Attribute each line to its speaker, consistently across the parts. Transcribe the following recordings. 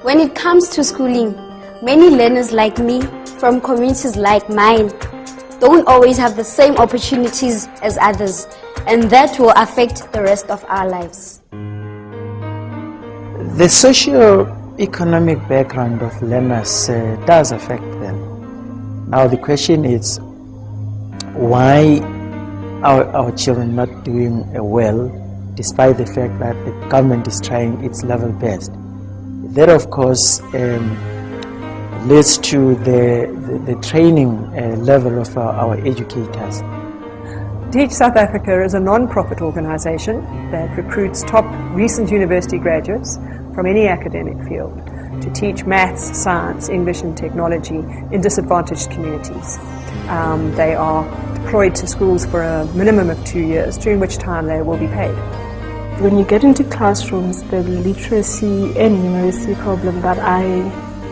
Speaker 1: When it comes to schooling, many learners like me from communities like mine don't always have the same opportunities as others, and that will affect the rest of our lives.
Speaker 2: The socio-economic background of learners does affect them. Now the question is, why are our children not doing well, despite the fact that the government is trying its level best? That, of course, leads to the training level of our educators.
Speaker 3: Teach South Africa is a non-profit organisation that recruits top recent university graduates from any academic field to teach maths, science, English and technology in disadvantaged communities. They are deployed to schools for a minimum of 2 years, during which time they will be paid.
Speaker 4: When you get into classrooms, the literacy and numeracy problem that I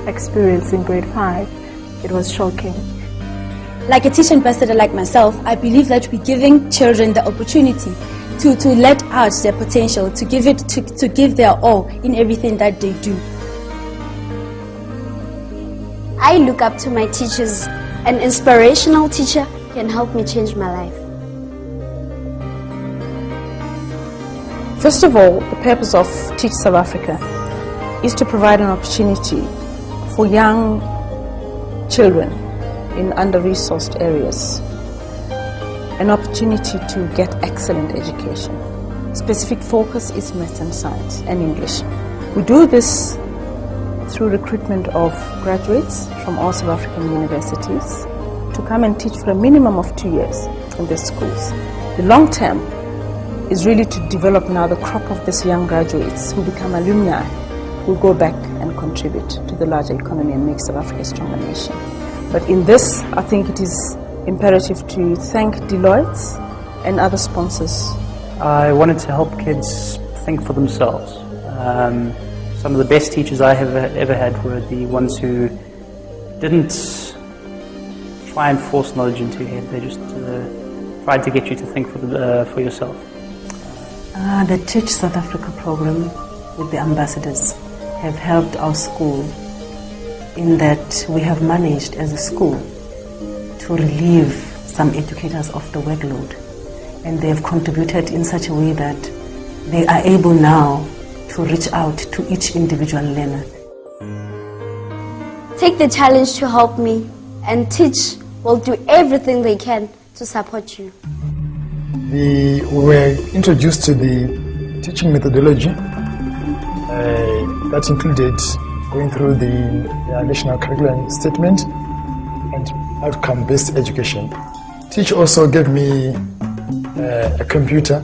Speaker 4: experienced in grade 5, it was shocking.
Speaker 5: Like a teacher ambassador like myself, I believe that we're giving children the opportunity to let out their potential, to give their all in everything that they do.
Speaker 1: I look up to my teachers. An inspirational teacher can help me change my life.
Speaker 6: First of all, the purpose of Teach South Africa is to provide an opportunity for young children in under-resourced areas, an opportunity to get excellent education. Specific focus is maths and science and English. We do this through recruitment of graduates from all South African universities to come and teach for a minimum of 2 years in these schools. The long term is really to develop now the crop of these young graduates who become alumni, who go back and contribute to the larger economy and make South Africa a stronger nation. But in this, I think it is imperative to thank Deloitte and other sponsors.
Speaker 7: I wanted to help kids think for themselves. Some of the best teachers I have ever had were the ones who didn't try and force knowledge into your head. They just tried to get you to think for yourself.
Speaker 8: The Teach South Africa program with the ambassadors have helped our school in that we have managed as a school to relieve some educators of the workload, and they have contributed in such a way that they are able now to reach out to each individual learner.
Speaker 1: Take the challenge to help me, and Teach will do everything they can to support you.
Speaker 9: We were introduced to the teaching methodology that included going through the national curriculum statement and outcome-based education. Teach also gave me a computer,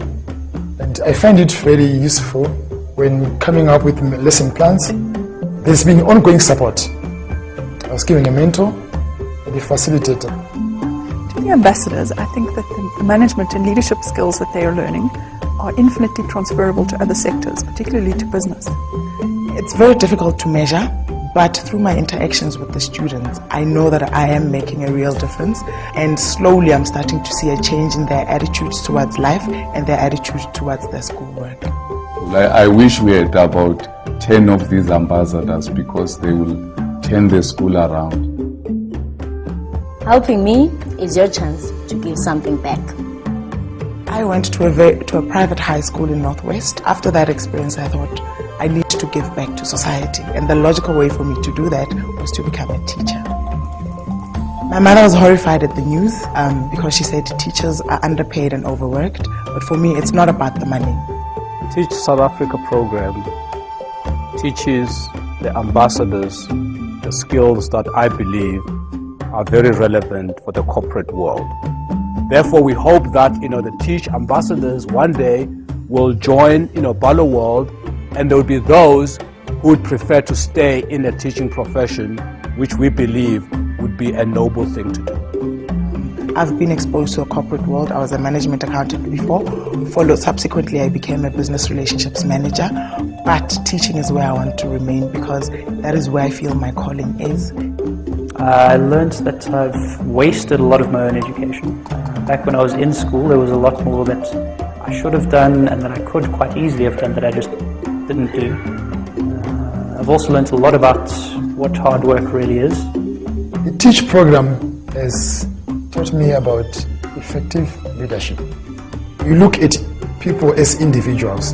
Speaker 9: and I find it very useful when coming up with lesson plans. There's been ongoing support. I was given a mentor and a facilitator.
Speaker 10: To the ambassadors, I think that the management and leadership skills that they are learning are infinitely transferable to other sectors, particularly to business.
Speaker 11: It's very difficult to measure, but through my interactions with the students, I know that I am making a real difference, and slowly I'm starting to see a change in their attitudes towards life and their attitudes towards their schoolwork.
Speaker 12: I wish we had about 10 of these ambassadors, because they will turn the school around.
Speaker 5: Helping me is your chance to give something back.
Speaker 11: I went to a private high school in Northwest. After that experience, I thought I need to give back to society, and the logical way for me to do that was to become a teacher. My mother was horrified at the news because she said teachers are underpaid and overworked, but for me it's not about the money.
Speaker 13: Teach South Africa program teaches the ambassadors the skills that I believe are very relevant for the corporate world. Therefore, we hope that the Teach ambassadors one day will join Balo World, and there will be those who would prefer to stay in the teaching profession, which we believe would be a noble thing to do.
Speaker 11: I've been exposed to a corporate world. I was a management accountant before. Subsequently, I became a business relationships manager. But teaching is where I want to remain, because that is where I feel my calling is.
Speaker 7: I learned that I've wasted a lot of my own education. Back when I was in school, there was a lot more that I should have done and that I could quite easily have done that I just didn't do. I've also learnt a lot about what hard work really is.
Speaker 9: The Teach program has taught me about effective leadership. You look at people as individuals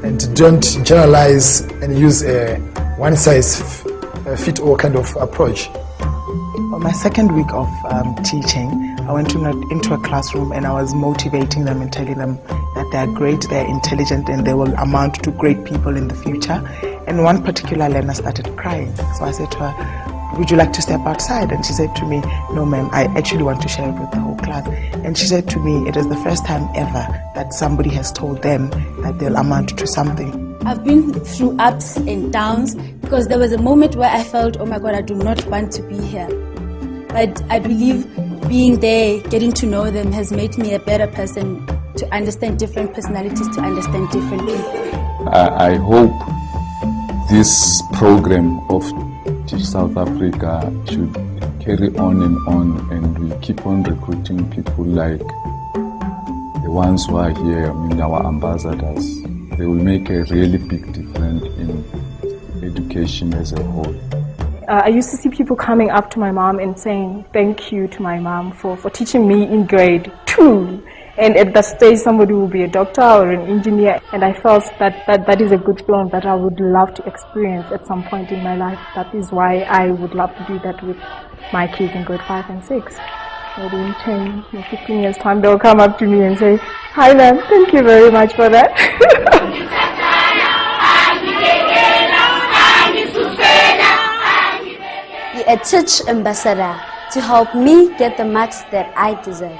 Speaker 9: and don't generalize and use a one-size-fits-all kind of approach.
Speaker 11: On my second week of teaching, I went into a classroom and I was motivating them and telling them that they're great, they're intelligent, and they will amount to great people in the future. And one particular learner started crying. So I said to her, "Would you like to step outside?" And she said to me, "No, ma'am, I actually want to share it with the whole class." And she said to me, "It is the first time ever that somebody has told them that they'll amount to something."
Speaker 5: I've been through ups and downs because there was a moment where I felt, oh my God, I do not want to be here. But I believe being there, getting to know them has made me a better person to understand different personalities, to understand different people.
Speaker 12: I hope this program of Teach South Africa should carry on, and we keep on recruiting people like the ones who are here, I mean our ambassadors. They will make a really big difference in education as a whole.
Speaker 4: I used to see people coming up to my mom and saying thank you to my mom for teaching me in grade 2. And at that stage somebody will be a doctor or an engineer, and I felt that is a good feeling that I would love to experience at some point in my life. That is why I would love to do that with my kids in grade 5 and 6. Maybe in 10 or 15 years time they'll come up to me and say, "Hi ma'am, thank you very much for that."
Speaker 1: Be a Teach ambassador to help me get the marks that I deserve.